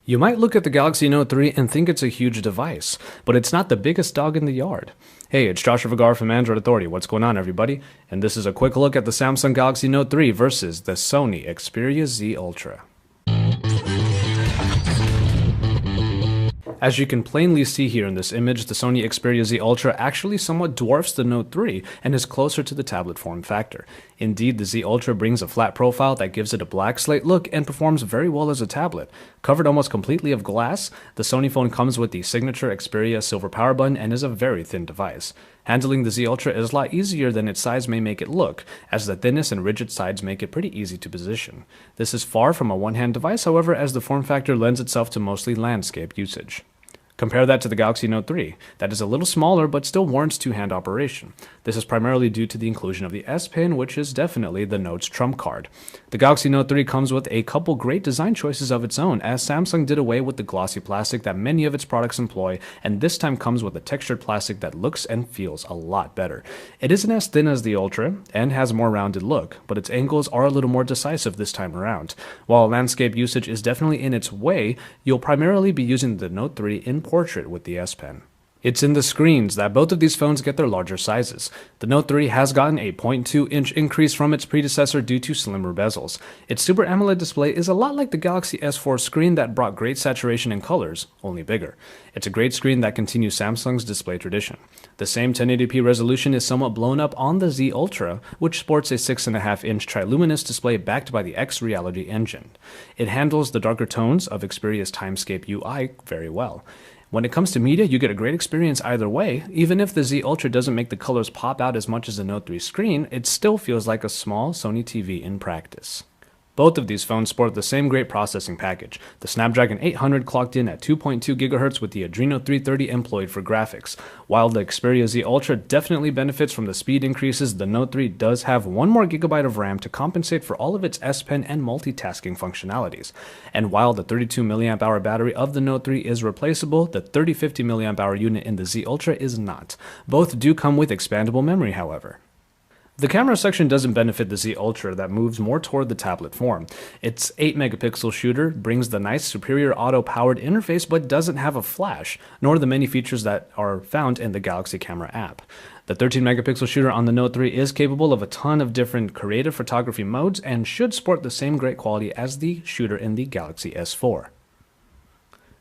You might look at the Galaxy Note 3 and think it's a huge device, but it's not the biggest dog in the yard. Hey, it's Joshua Vergara from Android Authority. What's going on, everybody? And this is a quick look at the Samsung Galaxy Note 3 versus the Sony Xperia Z Ultra. As you can plainly see here in this image, the Sony Xperia Z Ultra actually somewhat dwarfs the Note 3 and is closer to the tablet form factor. Indeed, the Z Ultra brings a flat profile that gives it a black slate look and performs very well as a tablet. Covered almost completely of glass, the Sony phone comes with the signature Xperia silver power button and is a very thin device. Handling the Z Ultra is a lot easier than its size may make it look, as the thinness and rigid sides make it pretty easy to position. This is far from a one-hand device, however, as the form factor lends itself to mostly landscape usage. Compare that to the Galaxy Note 3. That is a little smaller, but still warrants two-hand operation. This is primarily due to the inclusion of the S Pen, which is definitely the Note's trump card. The Galaxy Note 3 comes with a couple great design choices of its own, as Samsung did away with the glossy plastic that many of its products employ, and this time comes with a textured plastic that looks and feels a lot better. It isn't as thin as the Ultra, and has a more rounded look, but its angles are a little more decisive this time around. While landscape usage is definitely in its way, you'll primarily be using the Note 3 in portrait with the S Pen. It's in the screens that both of these phones get their larger sizes. The Note 3 has gotten a 0.2-inch increase from its predecessor due to slimmer bezels. Its Super AMOLED display is a lot like the Galaxy S4 screen that brought great saturation in colors, only bigger. It's a great screen that continues Samsung's display tradition. The same 1080p resolution is somewhat blown up on the Z Ultra, which sports a 6.5-inch triluminous display backed by the X Reality engine. It handles the darker tones of Xperia's Timescape UI very well. When it comes to media, you get a great experience either way. Even if the Z Ultra doesn't make the colors pop out as much as the Note 3 screen, it still feels like a small Sony TV in practice. Both of these phones sport the same great processing package. The Snapdragon 800 clocked in at 2.2 GHz with the Adreno 330 employed for graphics. While the Xperia Z Ultra definitely benefits from the speed increases, the Note 3 does have 1 more GB of RAM to compensate for all of its S Pen and multitasking functionalities. And while the 32 mAh battery of the Note 3 is replaceable, the 3050 mAh unit in the Z Ultra is not. Both do come with expandable memory, however. The camera section doesn't benefit the Z Ultra that moves more toward the tablet form. Its 8-megapixel shooter brings the nice superior auto-powered interface but doesn't have a flash, nor the many features that are found in the Galaxy Camera app. The 13-megapixel shooter on the Note 3 is capable of a ton of different creative photography modes and should sport the same great quality as the shooter in the Galaxy S4.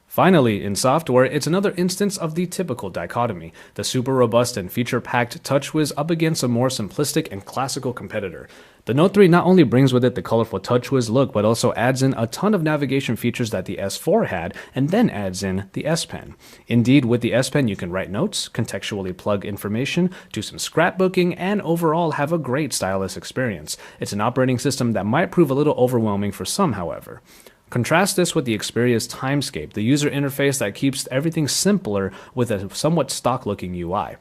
Finally, in software, it's another instance of the typical dichotomy, the super robust and feature-packed TouchWiz up against a more simplistic and classical competitor. The Note 3 not only brings with it the colorful TouchWiz look, but also adds in a ton of navigation features that the S4 had, and then adds in the S Pen. Indeed, with the S Pen you can write notes, contextually plug information, do some scrapbooking, and overall have a great stylus experience. It's an operating system that might prove a little overwhelming for some, however. Contrast this with the Xperia's Timescape, the user interface that keeps everything simpler with a somewhat stock-looking UI.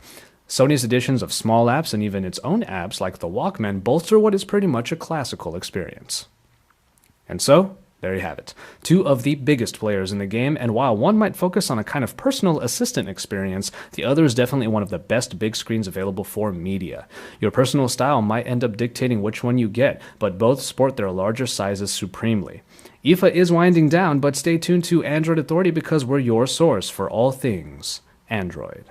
Sony's additions of small apps and even its own apps like the Walkman bolster what is pretty much a classical experience. And so, there you have it. Two of the biggest players in the game, and while one might focus on a kind of personal assistant experience, the other is definitely one of the best big screens available for media. Your personal style might end up dictating which one you get, but both sport their larger sizes supremely. IFA is winding down, but stay tuned to Android Authority because we're your source for all things Android.